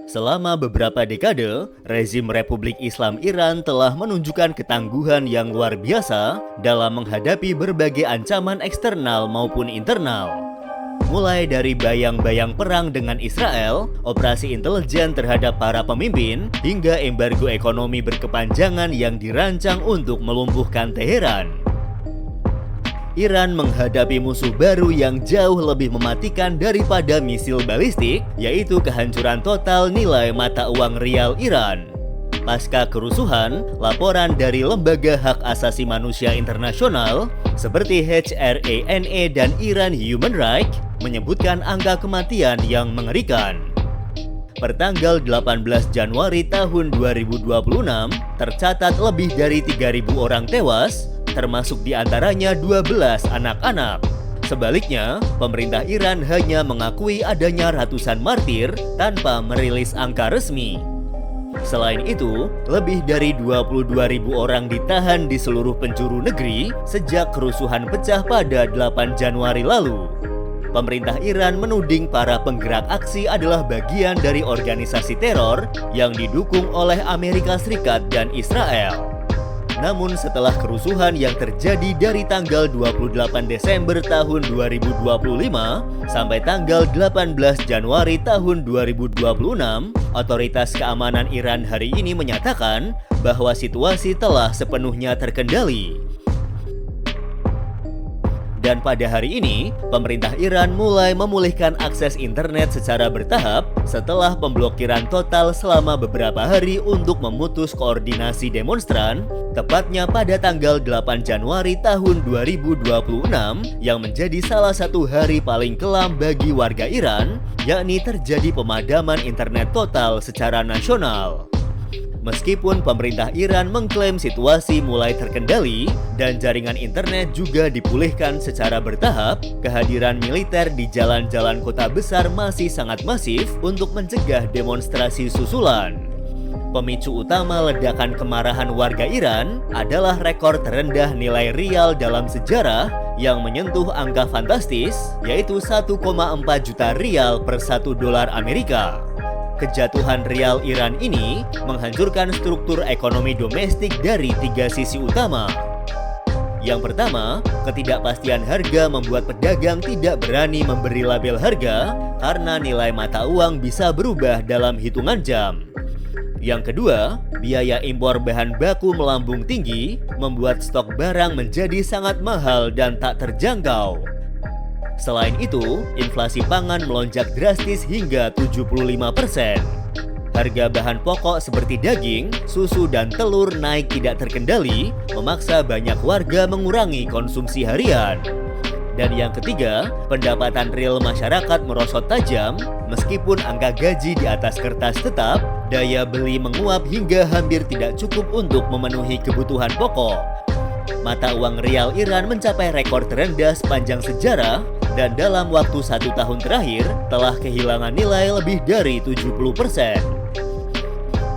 Selama beberapa dekade, rezim Republik Islam Iran telah menunjukkan ketangguhan yang luar biasa dalam menghadapi berbagai ancaman eksternal maupun internal. Mulai dari bayang-bayang perang dengan Israel, operasi intelijen terhadap para pemimpin, hingga embargo ekonomi berkepanjangan yang dirancang untuk melumpuhkan Teheran. Iran menghadapi musuh baru yang jauh lebih mematikan daripada misil balistik, yaitu kehancuran total nilai mata uang rial Iran. Pasca kerusuhan, laporan dari Lembaga Hak Asasi Manusia Internasional seperti HRANA dan Iran Human Rights menyebutkan angka kematian yang mengerikan. Pertanggal 18 Januari tahun 2026, tercatat lebih dari 3.000 orang tewas, termasuk diantaranya 12 anak-anak. Sebaliknya, pemerintah Iran hanya mengakui adanya ratusan martir tanpa merilis angka resmi. Selain itu, lebih dari 22.000 orang ditahan di seluruh penjuru negeri sejak kerusuhan pecah pada 8 Januari lalu. Pemerintah Iran menuding para penggerak aksi adalah bagian dari organisasi teror yang didukung oleh Amerika Serikat dan Israel. Namun setelah kerusuhan yang terjadi dari tanggal 28 Desember tahun 2025 sampai tanggal 18 Januari tahun 2026, otoritas keamanan Iran hari ini menyatakan bahwa situasi telah sepenuhnya terkendali. Dan pada hari ini, pemerintah Iran mulai memulihkan akses internet secara bertahap setelah pemblokiran total selama beberapa hari untuk memutus koordinasi demonstran, tepatnya pada tanggal 8 Januari tahun 2026 yang menjadi salah satu hari paling kelam bagi warga Iran, yakni terjadi pemadaman internet total secara nasional. Meskipun pemerintah Iran mengklaim situasi mulai terkendali dan jaringan internet juga dipulihkan secara bertahap, kehadiran militer di jalan-jalan kota besar masih sangat masif untuk mencegah demonstrasi susulan. Pemicu utama ledakan kemarahan warga Iran adalah rekor terendah nilai rial dalam sejarah yang menyentuh angka fantastis, yaitu 1,4 juta rial per 1 dolar Amerika. Kejatuhan rial Iran ini menghancurkan struktur ekonomi domestik dari 3 sisi utama. Yang pertama, ketidakpastian harga membuat pedagang tidak berani memberi label harga karena nilai mata uang bisa berubah dalam hitungan jam. Yang kedua, biaya impor bahan baku melambung tinggi, membuat stok barang menjadi sangat mahal dan tak terjangkau. Selain itu, inflasi pangan melonjak drastis hingga 75%. Harga bahan pokok seperti daging, susu, dan telur naik tidak terkendali, memaksa banyak warga mengurangi konsumsi harian. Dan yang ketiga, pendapatan real masyarakat merosot tajam, meskipun angka gaji di atas kertas tetap, daya beli menguap hingga hampir tidak cukup untuk memenuhi kebutuhan pokok. Mata uang rial Iran mencapai rekor terendah sepanjang sejarah, dan dalam waktu 1 tahun terakhir telah kehilangan nilai lebih dari 70%.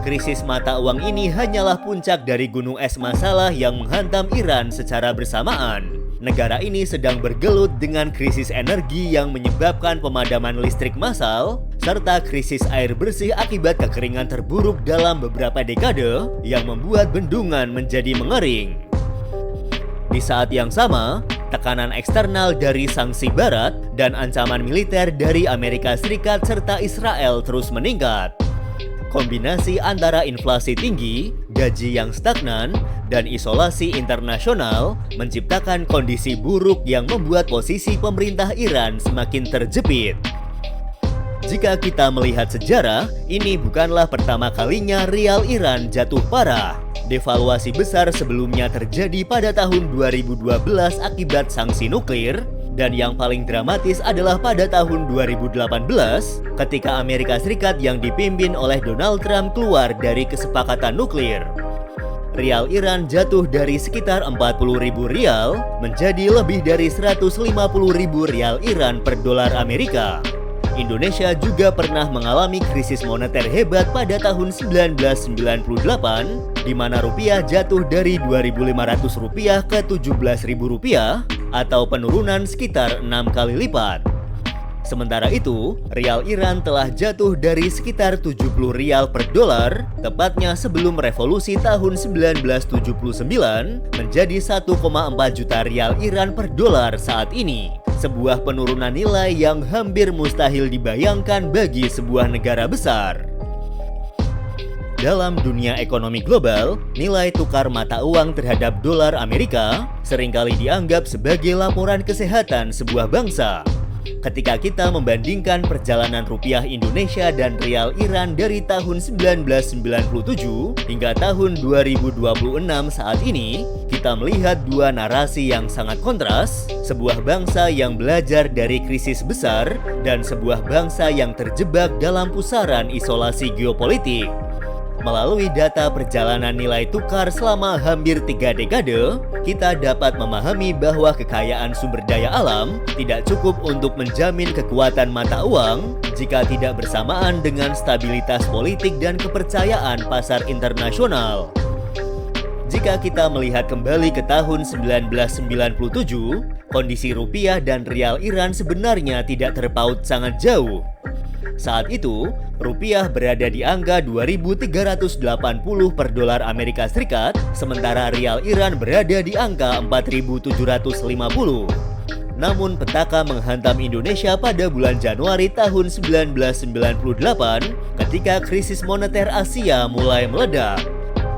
Krisis mata uang ini hanyalah puncak dari gunung es masalah yang menghantam Iran secara bersamaan. Negara ini sedang bergelut dengan krisis energi yang menyebabkan pemadaman listrik massal, serta krisis air bersih akibat kekeringan terburuk dalam beberapa dekade yang membuat bendungan menjadi mengering. Di saat yang sama, tekanan eksternal dari sanksi Barat dan ancaman militer dari Amerika Serikat serta Israel terus meningkat. Kombinasi antara inflasi tinggi, gaji yang stagnan, dan isolasi internasional menciptakan kondisi buruk yang membuat posisi pemerintah Iran semakin terjepit. Jika kita melihat sejarah, ini bukanlah pertama kalinya rial Iran jatuh parah. Devaluasi besar sebelumnya terjadi pada tahun 2012 akibat sanksi nuklir, dan yang paling dramatis adalah pada tahun 2018 ketika Amerika Serikat yang dipimpin oleh Donald Trump keluar dari kesepakatan nuklir. Rial Iran jatuh dari sekitar 40.000 rial menjadi lebih dari 150.000 rial Iran per dolar Amerika. Indonesia juga pernah mengalami krisis moneter hebat pada tahun 1998, di mana rupiah jatuh dari Rp2.500 ke Rp17.000 atau penurunan sekitar 6 kali lipat. Sementara itu, rial Iran telah jatuh dari sekitar 70 rial per dolar, tepatnya sebelum revolusi tahun 1979, menjadi 1,4 juta rial Iran per dolar saat ini. Sebuah penurunan nilai yang hampir mustahil dibayangkan bagi sebuah negara besar. Dalam dunia ekonomi global, nilai tukar mata uang terhadap dolar Amerika seringkali dianggap sebagai laporan kesehatan sebuah bangsa. Ketika kita membandingkan perjalanan rupiah Indonesia dan rial Iran dari tahun 1997 hingga tahun 2026 saat ini, kita melihat dua narasi yang sangat kontras, sebuah bangsa yang belajar dari krisis besar dan sebuah bangsa yang terjebak dalam pusaran isolasi geopolitik. Melalui data perjalanan nilai tukar selama hampir 3 dekade, kita dapat memahami bahwa kekayaan sumber daya alam tidak cukup untuk menjamin kekuatan mata uang jika tidak bersamaan dengan stabilitas politik dan kepercayaan pasar internasional. Jika kita melihat kembali ke tahun 1997, kondisi rupiah dan rial Iran sebenarnya tidak terpaut sangat jauh. Saat itu, rupiah berada di angka 2.380 per dolar Amerika Serikat, sementara rial Iran berada di angka 4.750. Namun petaka menghantam Indonesia pada bulan Januari tahun 1998 ketika krisis moneter Asia mulai meledak.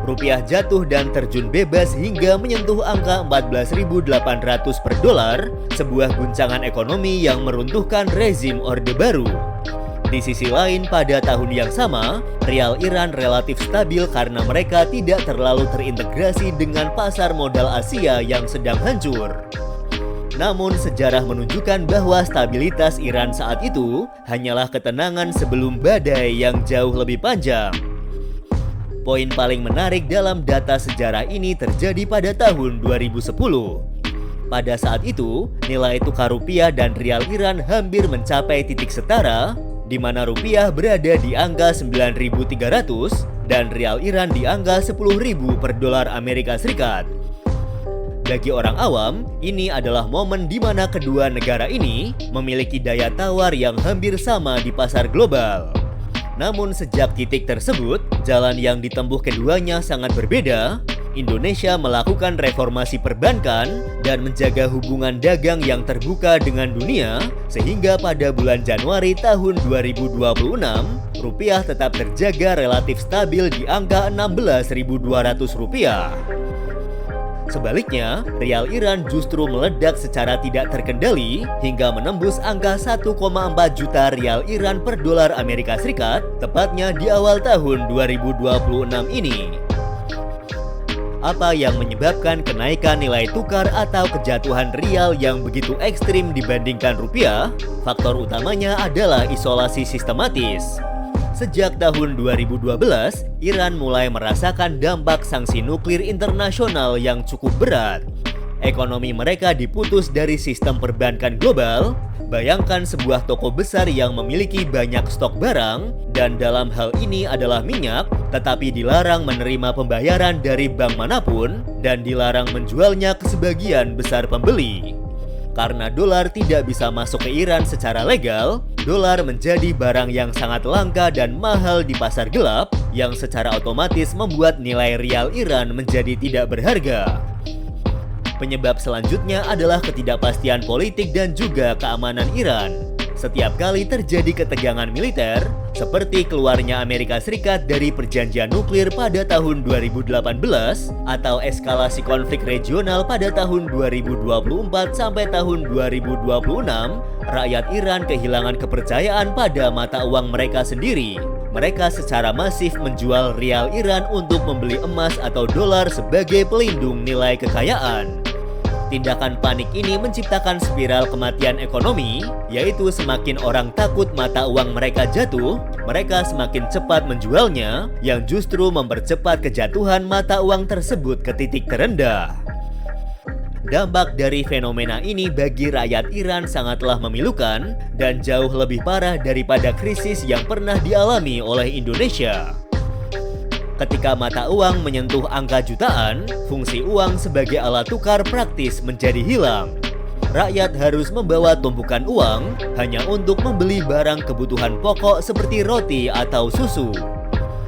Rupiah jatuh dan terjun bebas hingga menyentuh angka 14.800 per dolar, sebuah guncangan ekonomi yang meruntuhkan rezim Orde Baru. Di sisi lain, pada tahun yang sama, rial Iran relatif stabil karena mereka tidak terlalu terintegrasi dengan pasar modal Asia yang sedang hancur. Namun, sejarah menunjukkan bahwa stabilitas Iran saat itu hanyalah ketenangan sebelum badai yang jauh lebih panjang. Poin paling menarik dalam data sejarah ini terjadi pada tahun 2010. Pada saat itu, nilai tukar rupiah dan rial Iran hampir mencapai titik setara, di mana rupiah berada di angka 9.300 dan rial Iran di angka 10.000 per dolar Amerika Serikat. Bagi orang awam, ini adalah momen di mana kedua negara ini memiliki daya tawar yang hampir sama di pasar global. Namun sejak titik tersebut, jalan yang ditempuh keduanya sangat berbeda. Indonesia melakukan reformasi perbankan dan menjaga hubungan dagang yang terbuka dengan dunia, sehingga pada bulan Januari tahun 2026, rupiah tetap terjaga relatif stabil di angka 16.200 rupiah. Sebaliknya, rial Iran justru meledak secara tidak terkendali hingga menembus angka 1,4 juta rial Iran per dolar Amerika Serikat, tepatnya di awal tahun 2026 ini. Apa yang menyebabkan kenaikan nilai tukar atau kejatuhan rial yang begitu ekstrim dibandingkan rupiah? Faktor utamanya adalah isolasi sistematis. Sejak tahun 2012, Iran mulai merasakan dampak sanksi nuklir internasional yang cukup berat. Ekonomi mereka diputus dari sistem perbankan global. Bayangkan sebuah toko besar yang memiliki banyak stok barang, dan dalam hal ini adalah minyak, tetapi dilarang menerima pembayaran dari bank manapun, dan dilarang menjualnya ke sebagian besar pembeli. Karena dolar tidak bisa masuk ke Iran secara legal, dolar menjadi barang yang sangat langka dan mahal di pasar gelap, yang secara otomatis membuat nilai rial Iran menjadi tidak berharga. Penyebab selanjutnya adalah ketidakpastian politik dan juga keamanan Iran. Setiap kali terjadi ketegangan militer, seperti keluarnya Amerika Serikat dari perjanjian nuklir pada tahun 2018 atau eskalasi konflik regional pada tahun 2024 sampai tahun 2026, rakyat Iran kehilangan kepercayaan pada mata uang mereka sendiri. Mereka secara masif menjual rial Iran untuk membeli emas atau dolar sebagai pelindung nilai kekayaan. Tindakan panik ini menciptakan spiral kematian ekonomi, yaitu semakin orang takut mata uang mereka jatuh, mereka semakin cepat menjualnya, yang justru mempercepat kejatuhan mata uang tersebut ke titik terendah. Dampak dari fenomena ini bagi rakyat Iran sangatlah memilukan dan jauh lebih parah daripada krisis yang pernah dialami oleh Indonesia. Ketika mata uang menyentuh angka jutaan, fungsi uang sebagai alat tukar praktis menjadi hilang. rakyat harus membawa tumpukan uang hanya untuk membeli barang kebutuhan pokok seperti roti atau susu.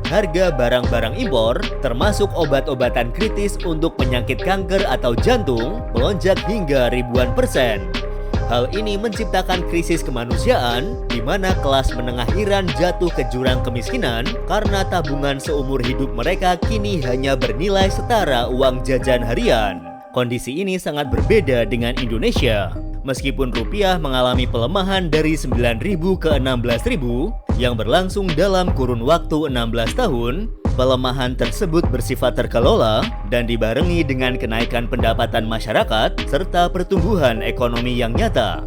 Harga barang-barang impor, termasuk obat-obatan kritis untuk penyakit kanker atau jantung, melonjak hingga ribuan %. Hal ini menciptakan krisis kemanusiaan di mana kelas menengah Iran jatuh ke jurang kemiskinan karena tabungan seumur hidup mereka kini hanya bernilai setara uang jajan harian. Kondisi ini sangat berbeda dengan Indonesia. Meskipun rupiah mengalami pelemahan dari 9.000 ke 16.000 yang berlangsung dalam kurun waktu 16 tahun, pelemahan tersebut bersifat terkelola dan dibarengi dengan kenaikan pendapatan masyarakat serta pertumbuhan ekonomi yang nyata.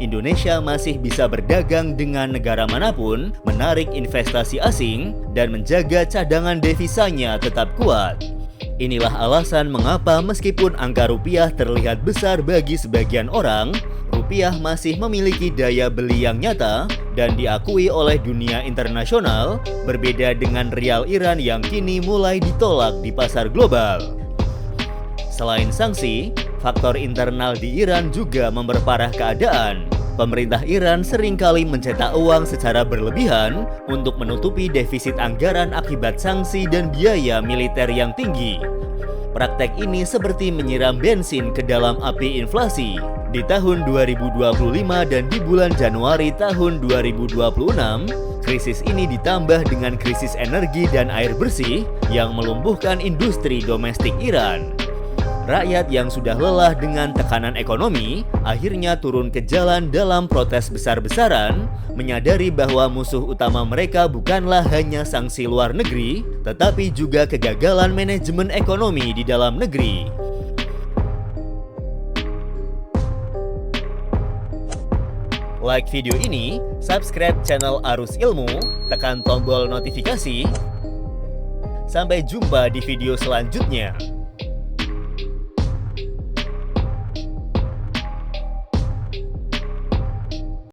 Indonesia masih bisa berdagang dengan negara manapun, menarik investasi asing, dan menjaga cadangan devisanya tetap kuat. Inilah alasan mengapa meskipun angka rupiah terlihat besar bagi sebagian orang, rupiah masih memiliki daya beli yang nyata dan diakui oleh dunia internasional, berbeda dengan rial Iran yang kini mulai ditolak di pasar global. Selain sanksi, faktor internal di Iran juga memperparah keadaan. Pemerintah Iran seringkali mencetak uang secara berlebihan untuk menutupi defisit anggaran akibat sanksi dan biaya militer yang tinggi. Praktek ini seperti menyiram bensin ke dalam api inflasi. Di tahun 2025 dan di bulan Januari tahun 2026, krisis ini ditambah dengan krisis energi dan air bersih yang melumpuhkan industri domestik Iran. Rakyat yang sudah lelah dengan tekanan ekonomi akhirnya turun ke jalan dalam protes besar-besaran, menyadari bahwa musuh utama mereka bukanlah hanya sanksi luar negeri, tetapi juga kegagalan manajemen ekonomi di dalam negeri. Like video ini, subscribe channel Arus Ilmu, tekan tombol notifikasi. Sampai jumpa di video selanjutnya.